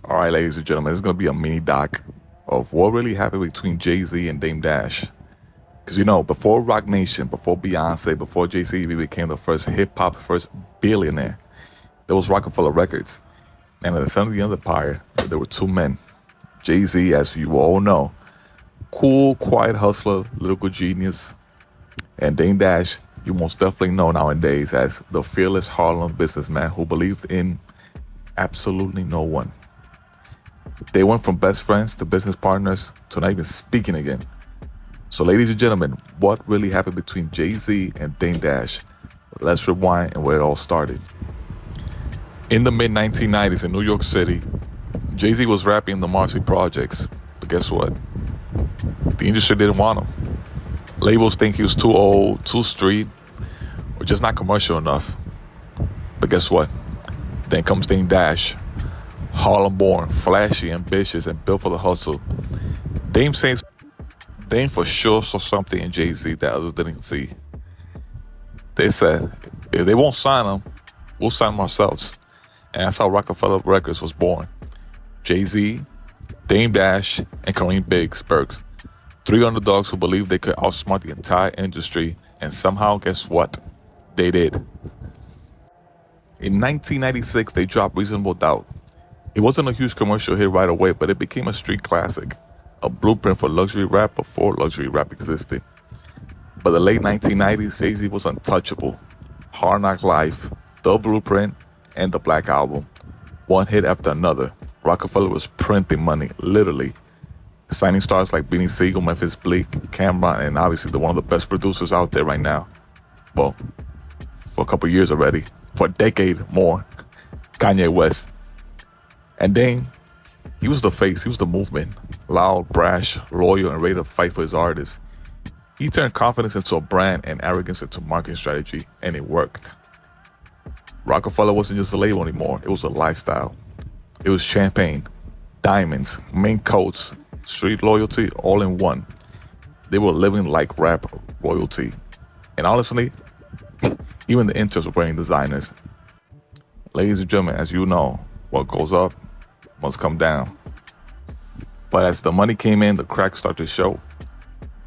All right, ladies and gentlemen, it's going to be a mini doc of what really happened between Jay-Z and Dame Dash. Because, before Roc Nation, before Beyonce, before Jay-Z became the first hip-hop, first billionaire, there was Rockefeller Records. And at the center of the empire, there were two men. Jay-Z, as you all know, cool, quiet hustler, lyrical genius. And Dame Dash, you most definitely know nowadays as the fearless Harlem businessman who believed in absolutely no one. They went from best friends to business partners to not even speaking again. So, ladies and gentlemen, what really happened between Jay-Z and Dame Dash? Let's rewind and where it all started. In the mid-1990s in New York City, Jay-Z was rapping the Marcy Projects. But guess what? The industry didn't want him. Labels think he was too old, too street, or just not commercial enough. But guess what? Then comes Dame Dash. Harlem born, flashy, ambitious, and built for the hustle. Dame for sure saw something in Jay-Z that others didn't see. They said, if they won't sign him, we'll sign him ourselves. And that's how Rockefeller Records was born. Jay-Z, Dame Dash, and Kareem Biggs, three underdogs who believed they could outsmart the entire industry, and somehow, guess what? They did. In 1996, they dropped Reasonable Doubt. It wasn't a huge commercial hit right away, but it became a street classic, a blueprint for luxury rap before luxury rap existed. By the late 1990s, Jay-Z was untouchable. Hard Knock Life, The Blueprint, and The Black Album. One hit after another. Rockefeller was printing money, literally. Signing stars like Beanie Sigel, Memphis Bleek, Cam'ron, and obviously one of the best producers out there right now. Well, for a couple years already. For a decade more. Kanye West. And Dame, he was the face, he was the movement. Loud, brash, loyal, and ready to fight for his artists. He turned confidence into a brand and arrogance into marketing strategy, and it worked. Rockefeller wasn't just a label anymore, it was a lifestyle. It was champagne, diamonds, mink coats, street loyalty, all in one. They were living like rap royalty. And honestly, even the interns were wearing designers. Ladies and gentlemen, as you know, what goes up must come down. But as the money came in, the cracks started to show.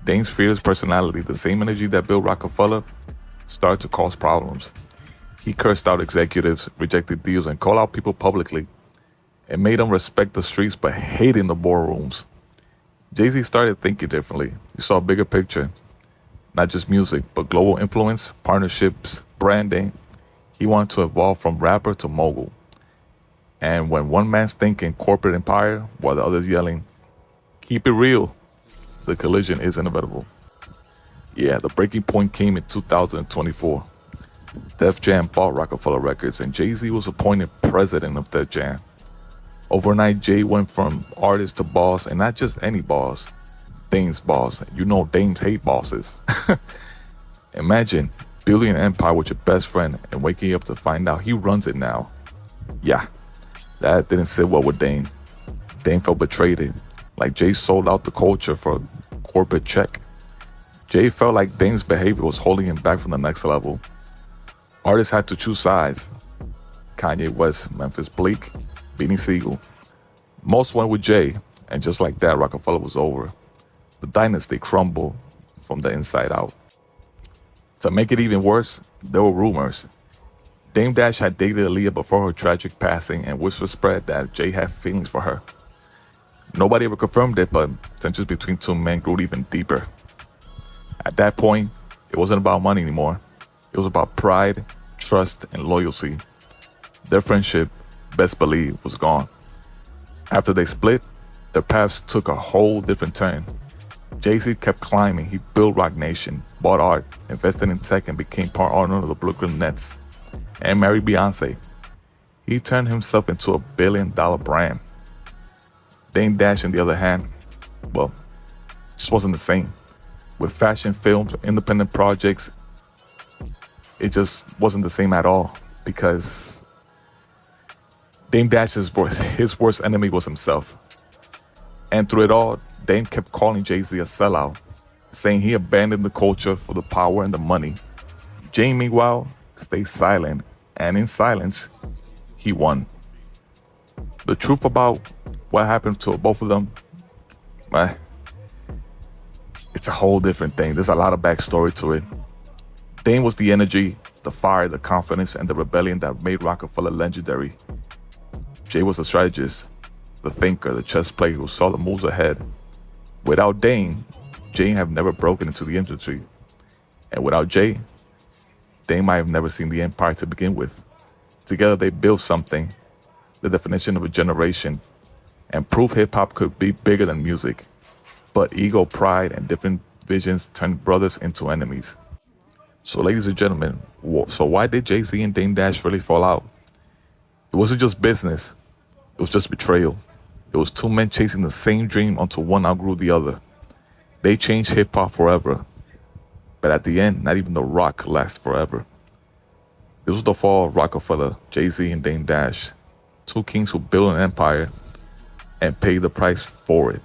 Dame's fearless personality, the same energy that built Rockefeller, started to cause problems. He cursed out executives, rejected deals, and called out people publicly. It made them respect the streets but hating the boardrooms. Jay-Z started thinking differently. He saw a bigger picture. Not just music, but global influence, partnerships, branding. He wanted to evolve from rapper to mogul. And when one man's thinking corporate empire while the other's yelling, keep it real, the collision is inevitable. Yeah, the breaking point came in 2024. Def Jam bought Rockefeller Records and Jay-Z was appointed president of Def Jam. Overnight, Jay went from artist to boss, and not just any boss, Dame's boss. You know Dames hate bosses. Imagine building an empire with your best friend and waking up to find out he runs it now. Yeah. That didn't sit well with Dame. Dame felt betrayed. Like Jay sold out the culture for a corporate check. Jay felt like Dame's behavior was holding him back from the next level. Artists had to choose sides. Kanye West, Memphis Bleek, Beanie Sigel. Most went with Jay, and just like that, Rockefeller was over. The dynasty crumbled from the inside out. To make it even worse, there were rumors. Dame Dash had dated Aaliyah before her tragic passing, and whispers spread that Jay had feelings for her. Nobody ever confirmed it, but tensions between two men grew even deeper. At that point, it wasn't about money anymore. It was about pride, trust, and loyalty. Their friendship, best believe, was gone. After they split, their paths took a whole different turn. Jay-Z kept climbing. He built Roc Nation, bought art, invested in tech, and became part owner of the Brooklyn Nets. And married Beyonce. He turned himself into a billion-dollar brand. Dame Dash, on the other hand, well, just wasn't the same. With fashion films, independent projects, it just wasn't the same at all because Dame Dash's his worst enemy was himself. And through it all, Dame kept calling Jay-Z a sellout, saying he abandoned the culture for the power and the money. Jay, meanwhile, stayed silent, and in silence, he won. The truth about what happened to both of them, man, it's a whole different thing. There's a lot of backstory to it. Dame was the energy, the fire, the confidence, and the rebellion that made Rockefeller legendary. Jay was the strategist, the thinker, the chess player who saw the moves ahead. Without Dame, Jay have never broken into the industry. And without Jay, Dame might have never seen the empire to begin with. Together they built something, the definition of a generation, and proved hip-hop could be bigger than music. But ego, pride, and different visions turned brothers into enemies. So ladies and gentlemen, so why did Jay-Z and Dame Dash really fall out? It wasn't just business, it was just betrayal. It was two men chasing the same dream until one outgrew the other. They changed hip-hop forever. But at the end, not even the rock could last forever. This was the fall of Rockefeller, Jay-Z, and Dame Dash. Two kings who built an empire and paid the price for it.